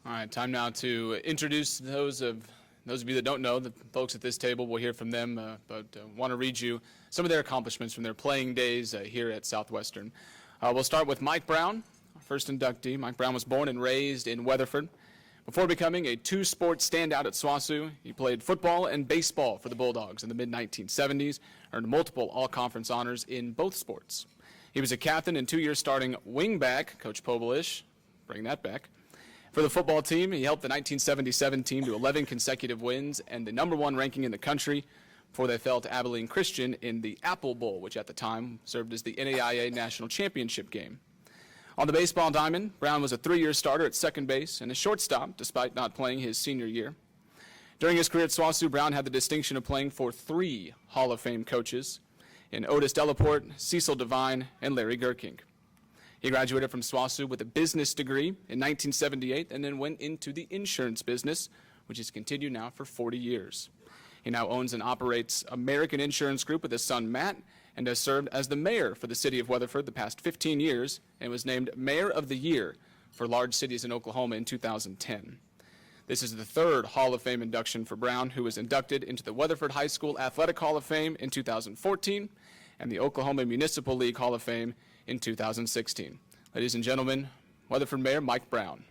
All right, time now to introduce those of you that don't know, the folks at this table. We'll hear from them, but want to read you some of their accomplishments from their playing days here at Southwestern. We'll start with Mike Brown, our first inductee. Mike Brown was born and raised in Weatherford. Before becoming a two-sport standout at SWOSU, he played football and baseball for the Bulldogs in the mid-1970s, earned multiple all-conference honors in both sports. He was a captain and 2-year starting wingback, Coach Pobelish, bring that back. For the football team, he helped the 1977 team to 11 consecutive wins and the #1 ranking in the country before they fell to Abilene Christian in the Apple Bowl, which at the time served as the NAIA National Championship game. On the baseball diamond, Brown was a 3-year starter at second base and a shortstop, despite not playing his senior year. During his career at SWOSU, Brown had the distinction of playing for 3 Hall of Fame coaches in Otis Delaporte, Cecil Devine, and Larry Gerking. He graduated from SWOSU with a business degree in 1978 and then went into the insurance business, which has continued now for 40 years. He now owns and operates American Insurance Group with his son Matt and has served as the mayor for the city of Weatherford the past 15 years and was named Mayor of the Year for large cities in Oklahoma in 2010. This is the 3rd Hall of Fame induction for Brown, who was inducted into the Weatherford High School Athletic Hall of Fame in 2014 and the Oklahoma Municipal League Hall of Fame in 2016. Ladies and gentlemen, Weatherford Mayor Mike Brown.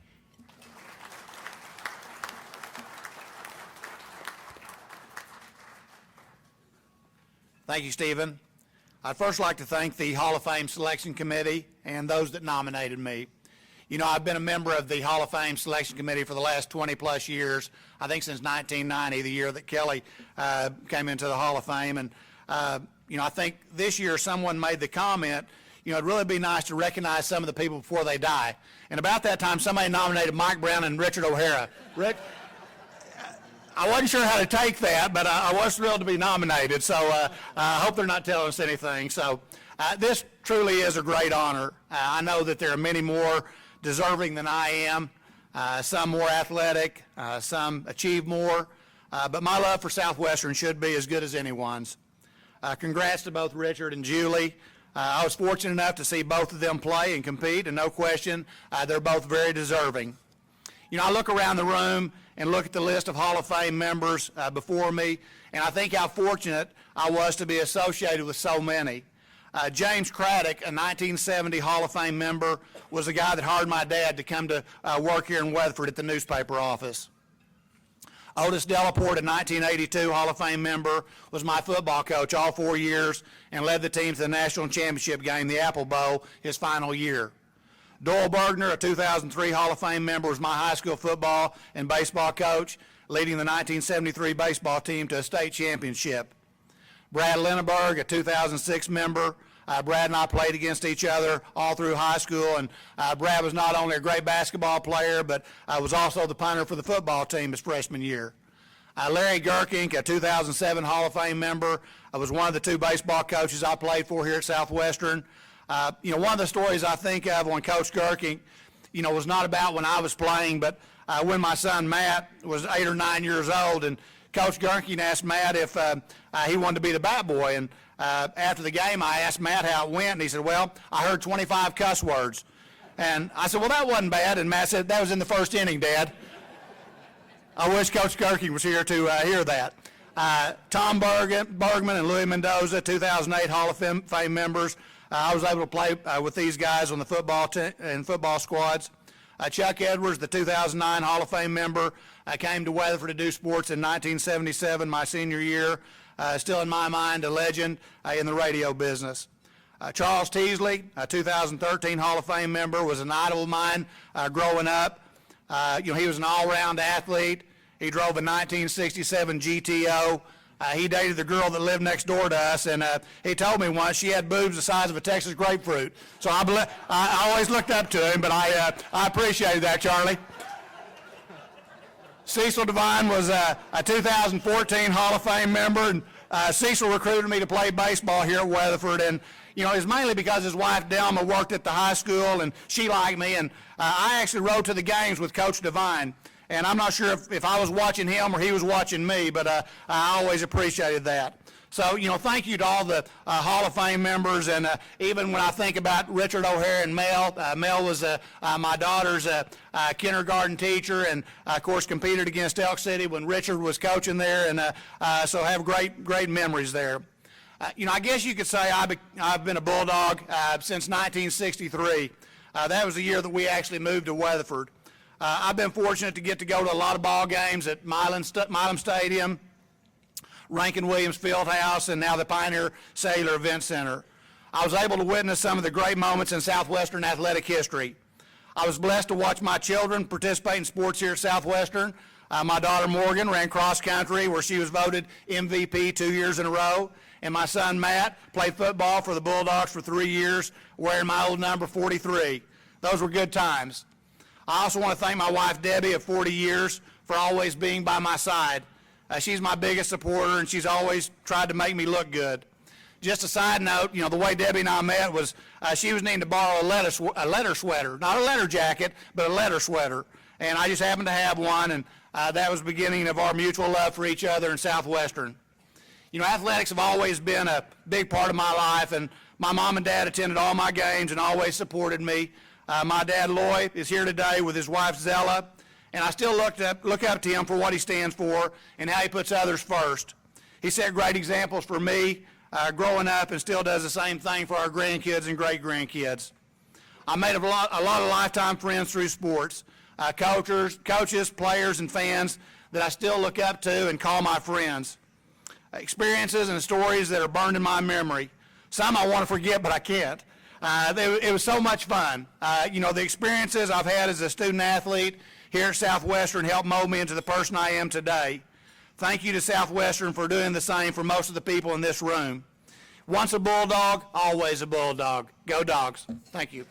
Thank you, Stephen. I'd first like to thank the Hall of Fame Selection Committee and those that nominated me. You know, I've been a member of the Hall of Fame Selection Committee for the last 20-plus years, I think since 1990, the year that Kelly came into the Hall of Fame. And, you know, I think this year someone made the comment, you know, it'd really be nice to recognize some of the people before they die. And about that time, somebody nominated Mike Brown and Richard O'Hara. Rick, I wasn't sure how to take that, but I was thrilled to be nominated, so I hope they're not telling us anything. So this truly is a great honor. I know that there are many more deserving than I am, some more athletic, some achieve more, but my love for Southwestern should be as good as anyone's. Congrats to both Richard and Julie. I was fortunate enough to see both of them play and compete, and no question, they're both very deserving. You know, I look around the room and look at the list of Hall of Fame members before me, and I think how fortunate I was to be associated with so many. James Craddock, a 1970 Hall of Fame member, was the guy that hired my dad to come to work here in Weatherford at the newspaper office. Otis Delaporte, a 1982 Hall of Fame member, was my football coach all 4 years and led the team to the national championship game, the Apple Bowl, his final year. Doyle Bergner, a 2003 Hall of Fame member, was my high school football and baseball coach, leading the 1973 baseball team to a state championship. Brad Linneberg, a 2006 member, Brad and I played against each other all through high school, and Brad was not only a great basketball player, but was also the punter for the football team his freshman year. Larry Gerking, a 2007 Hall of Fame member, was one of the 2 baseball coaches I played for here at Southwestern. You know, one of the stories I think of on Coach Gerking, you know, was not about when I was playing, but when my son Matt was 8 or 9 years old, and Coach Gerking asked Matt if he wanted to be the bat boy. And after the game, I asked Matt how it went, and he said, well, I heard 25 cuss words. And I said, well, that wasn't bad. And Matt said, that was in the first inning, Dad. I wish Coach Gerking was here to hear that. Tom Bergman and Louis Mendoza, 2008 Hall of Fame members. I was able to play with these guys on the football squads. Chuck Edwards, the 2009 Hall of Fame member, came to Weatherford to do sports in 1977, my senior year. Still in my mind, a legend in the radio business. Charles Teasley, a 2013 Hall of Fame member, was an idol of mine growing up. You know, he was an all-round athlete. He drove a 1967 GTO. He dated the girl that lived next door to us, and he told me once she had boobs the size of a Texas grapefruit. So I always looked up to him, but I appreciated that, Charlie. Cecil Devine was a 2014 Hall of Fame member, and Cecil recruited me to play baseball here at Weatherford, and you know, it's mainly because his wife Delma worked at the high school, and she liked me, and I actually rode to the games with Coach Devine. And I'm not sure if I was watching him or he was watching me, but I always appreciated that. So, thank you to all the Hall of Fame members, and even when I think about Richard O'Hare and Mel, Mel was my daughter's kindergarten teacher, and of course competed against Elk City when Richard was coaching there, and so have great memories there. I guess you could say I've been a Bulldog since 1963. That was the year that we actually moved to Weatherford. I've been fortunate to get to go to a lot of ball games at Milam Stadium, Rankin Williams Fieldhouse, and now the Pioneer Cellular Event Center. I was able to witness some of the great moments in Southwestern athletic history. I was blessed to watch my children participate in sports here at Southwestern. My daughter Morgan ran cross country, where she was voted MVP 2 years in a row, and my son Matt played football for the Bulldogs for 3 years, wearing my old number 43. Those were good times. I also want to thank my wife Debbie of 40 years for always being by my side. She's my biggest supporter, and she's always tried to make me look good. Just a side note, the way Debbie and I met was she was needing to borrow a letter sweater, not a letter jacket, but a letter sweater. And I just happened to have one, and that was the beginning of our mutual love for each other in Southwestern. Athletics have always been a big part of my life, and my mom and dad attended all my games and always supported me. My dad, Loy, is here today with his wife, Zella, and I still look up to him for what he stands for and how he puts others first. He set great examples for me growing up, and still does the same thing for our grandkids and great-grandkids. I made a lot of lifetime friends through sports, coaches, players, and fans that I still look up to and call my friends. Experiences and stories that are burned in my memory. Some I want to forget, but I can't. It was so much fun. The experiences I've had as a student athlete here at Southwestern helped mold me into the person I am today. Thank you to Southwestern for doing the same for most of the people in this room. Once a Bulldog, always a Bulldog. Go Dogs. Thank you.